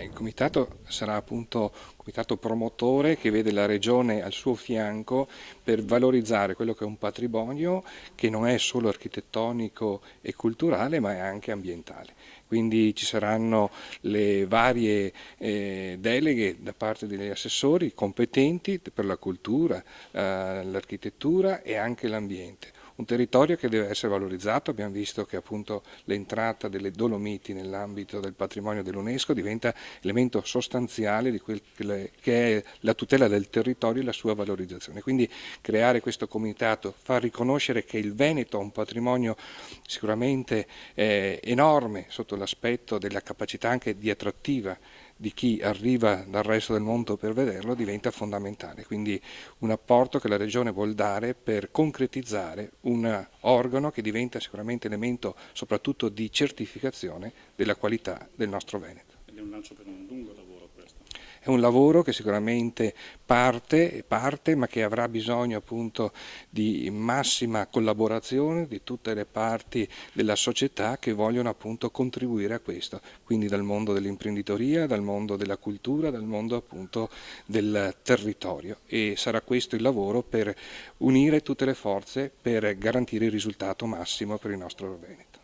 Il comitato sarà appunto un comitato promotore che vede la regione al suo fianco per valorizzare quello che è un patrimonio che non è solo architettonico e culturale ma è anche ambientale. Quindi ci saranno le varie deleghe da parte degli assessori competenti per la cultura, l'architettura e anche l'ambiente. Un territorio che deve essere valorizzato, abbiamo visto che appunto l'entrata delle Dolomiti nell'ambito del patrimonio dell'UNESCO diventa elemento sostanziale di quel che è la tutela del territorio e la sua valorizzazione. Quindi creare questo comitato, far riconoscere che il Veneto ha un patrimonio sicuramente enorme sotto l'aspetto della capacità anche di attrattiva di chi arriva dal resto del mondo per vederlo diventa fondamentale, quindi un apporto che la Regione vuol dare per concretizzare un organo che diventa sicuramente elemento soprattutto di certificazione della qualità del nostro Veneto. Ed è un lancio per un lungo lavoro questo. È un lavoro che sicuramente parte, ma che avrà bisogno appunto di massima collaborazione di tutte le parti della società che vogliono appunto contribuire a questo, quindi dal mondo dell'imprenditoria, dal mondo della cultura, dal mondo appunto del territorio, e sarà questo il lavoro per unire tutte le forze per garantire il risultato massimo per il nostro Veneto.